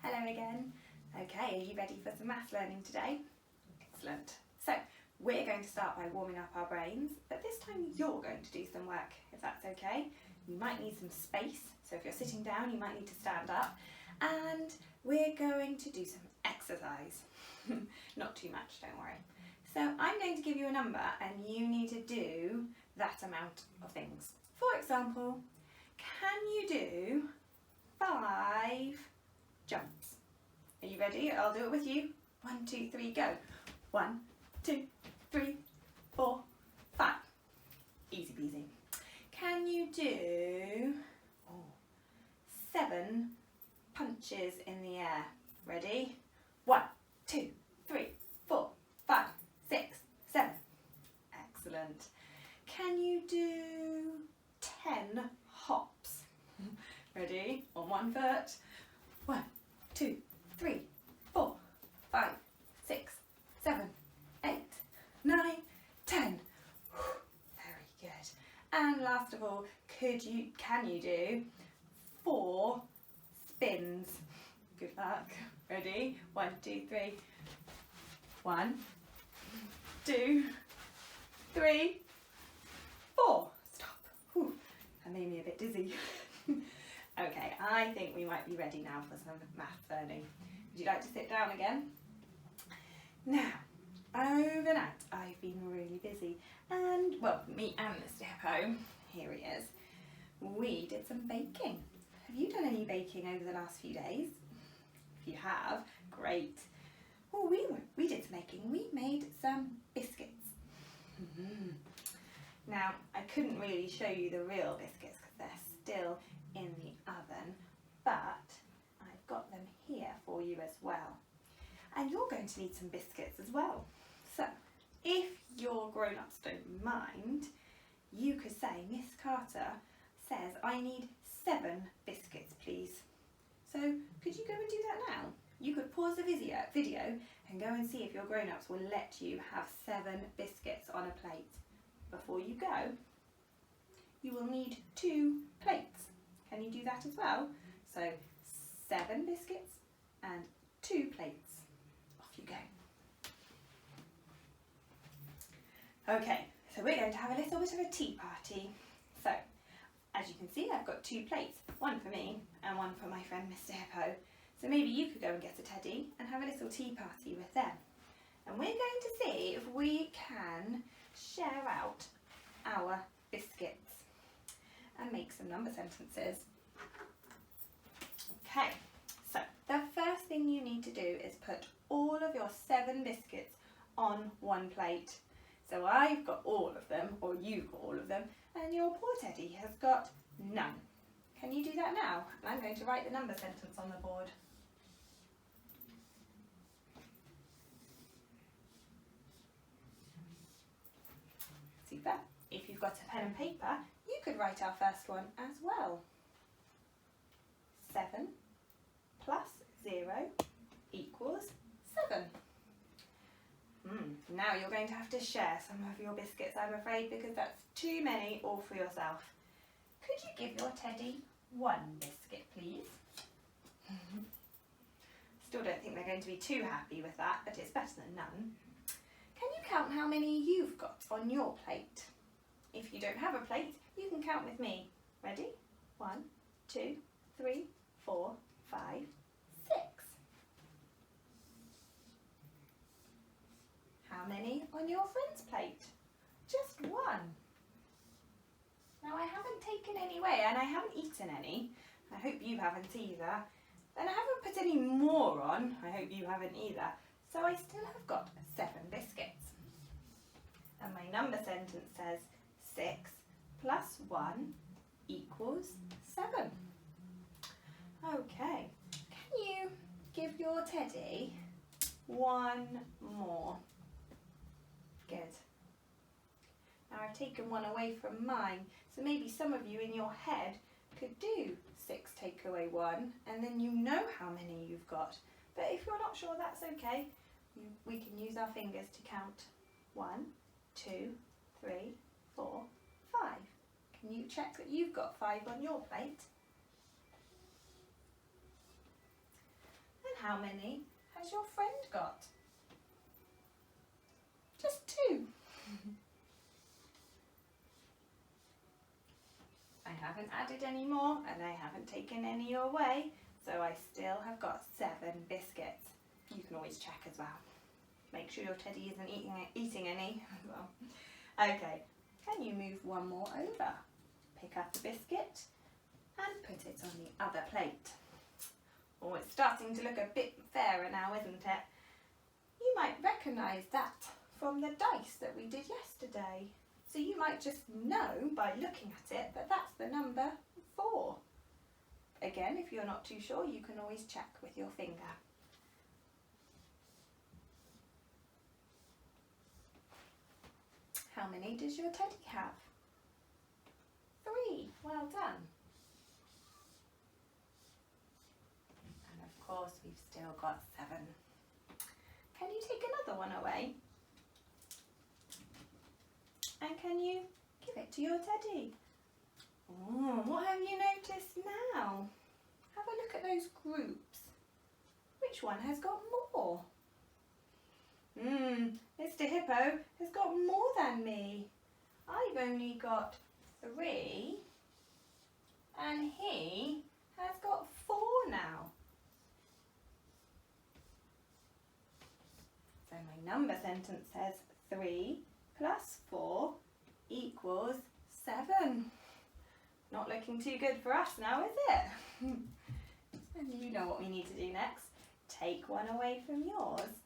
Hello again. Okay, are you ready for some maths learning today? Excellent. So, we're going to start by warming up our brains, but this time you're going to do some work, if that's okay. You might need some space, so if you're sitting down you might need to stand up, and we're going to do some exercise. Not too much, don't worry. So I'm going to give you a number and you need to do that amount of things. For example, can you do 5 jumps? Are you ready? I'll do it with you. 1, 2, 3, go. 1, 2, 3, 4, 5. Easy peasy. Can you do 7 punches in the air? Ready? 1, 2, 3, 4, 5, 6, 7. Excellent. Can you do 10 hops? Ready? On one foot. 1, 2, 3, 4, 5, 6, 7, 8, 9, 10. Very good. And last of all, can you do 4 spins? Good luck. Ready? 1, 2, 3. 1, 2, 3, 4. Stop. Whew. That made me a bit dizzy. Okay, I think we might be ready now for some math learning. Would you like to sit down again? Now, overnight I've been really busy and, well, me and Mr. Hippo, here he is, we did some baking. Have you done any baking over the last few days? If you have, great. Well, we did some baking. We made some biscuits. Now, I couldn't really show you the real biscuits because they're still in the oven, but I've got them here for you as well. And you're going to need some biscuits as well. So, if your grown-ups don't mind, you could say, Miss Carter says, I need 7 biscuits, please. So, could you go and do that now? You could pause the video and go and see if your grown-ups will let you have 7 biscuits on a plate. Before you go, you will need 2 plates. Can you do that as well? So 7 biscuits and 2 plates. Off you go. Okay, so we're going to have a little bit of a tea party. So, as you can see, I've got 2 plates, one for me and one for my friend Mr. Hippo. So maybe you could go and get a teddy and have a little tea party with them. And we're going to see if we can share out our biscuits and make some number sentences. Okay, so the first thing you need to do is put all of your 7 biscuits on one plate. So I've got all of them, or you've got all of them, and your poor teddy has got none. Can you do that now? And I'm going to write the number sentence on the board. Super. If you've got a pen and paper, you could write our first one as well. 7 plus 0 equals 7. Now you're going to have to share some of your biscuits, I'm afraid, because that's too many all for yourself. Could you give your teddy 1 biscuit, please? Still don't think they're going to be too happy with that, but it's better than none. Can you count how many you've got on your plate? If you don't have a plate, you can count with me. Ready? 1, 2, 3, 4, 5, 6. How many on your friend's plate? Just 1. Now I haven't taken any away and I haven't eaten any. I hope you haven't either. And I haven't put any more on. I hope you haven't either. So I still have got 7 biscuits. And my number sentence says 6 plus 1 equals 7. Okay, can you give your teddy 1 more? Good. Now I've taken one away from mine, so maybe some of you in your head could do 6 take away 1, and then you know how many you've got. But if you're not sure, that's okay. We can use our fingers to count 1, 2, 3, 4, 5. Can you check that you've got 5 on your plate? How many has your friend got? Just 2. I haven't added any more and I haven't taken any away, so I still have got 7 biscuits. You can always check as well. Make sure your teddy isn't eating any as well. Okay, can you move one more over? Pick up the biscuit and put it on the other plate. Oh, it's starting to look a bit fairer now, isn't it? You might recognise that from the dice that we did yesterday. So you might just know by looking at it that that's the number 4. Again, if you're not too sure, you can always check with your finger. How many does your teddy have? 3. Well done. And of course, we've still got 7. Can you take another one away? And can you give it to your teddy? Oh, what have you noticed now? Have a look at those groups. Which one has got more? Mr. Hippo has got more than me. I've only got 3 and he has got 4 now. So my number sentence says 3 plus 4 equals 7. Not looking too good for us now, is it? And you know what we need to do next. Take one away from yours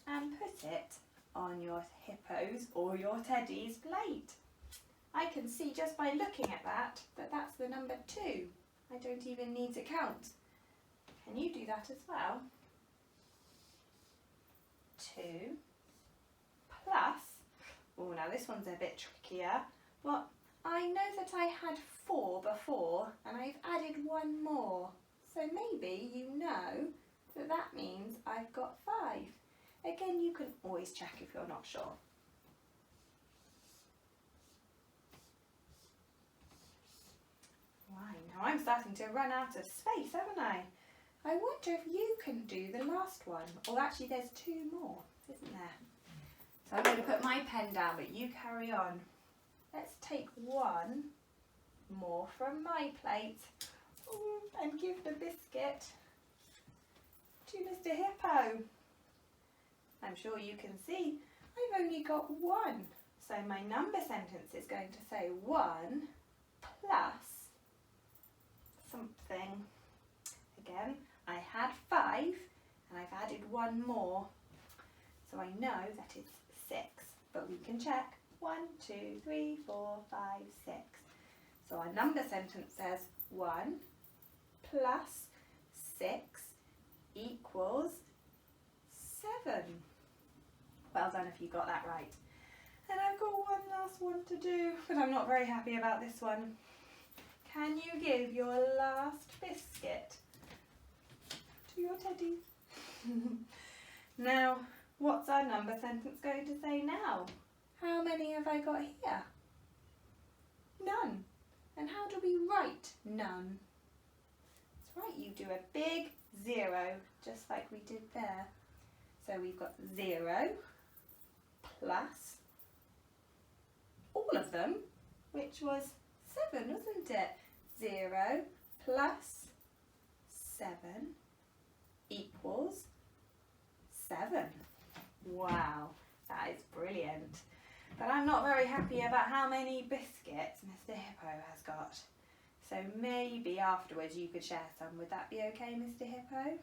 and put it on your hippo's or your teddy's plate. I can see just by looking at that that's the number 2. I don't even need to count. Can you do that as well? 2 plus, oh, now this one's a bit trickier, but I know that I had 4 before and I've added 1 more. So maybe you know that that means I've got 5. Again, you can always check if you're not sure. Right, now I'm starting to run out of space, haven't I? I wonder if you can do the last one. Or actually there's 2 more, isn't there? So I'm going to put my pen down, but you carry on. Let's take 1 more from my plate and give the biscuit to Mr. Hippo. I'm sure you can see I've only got 1. So my number sentence is going to say 1 plus something. Again, I had 5 and I've added 1 more. So I know that it's 6, but we can check. 1, 2, 3, 4, 5, 6. So our number sentence says 1 plus 6 equals 7. Well done if you got that right. And I've got one last one to do, but I'm not very happy about this one. Can you give your last biscuit to your teddy? Now, what's our number sentence going to say now? How many have I got here? None. And how do we write none? That's right, you do a big 0, just like we did there. So we've got 0 plus all of them, which was 7, wasn't it? 0 plus 7 equals 7. Wow, that is brilliant. But I'm not very happy about how many biscuits Mr. Hippo has got. So maybe afterwards you could share some. Would that be okay, Mr. Hippo?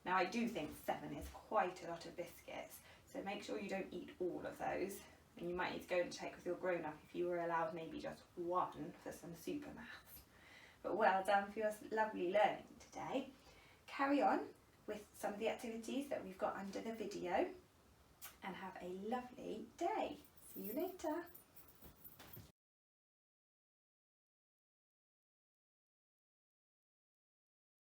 Now I do think 7 is quite a lot of biscuits, so make sure you don't eat all of those. And you might need to go and check with your grown-up if you were allowed maybe just 1 for some super maths. But well done for your lovely learning today. Carry on with some of the activities that we've got under the video and have a lovely day. See you later.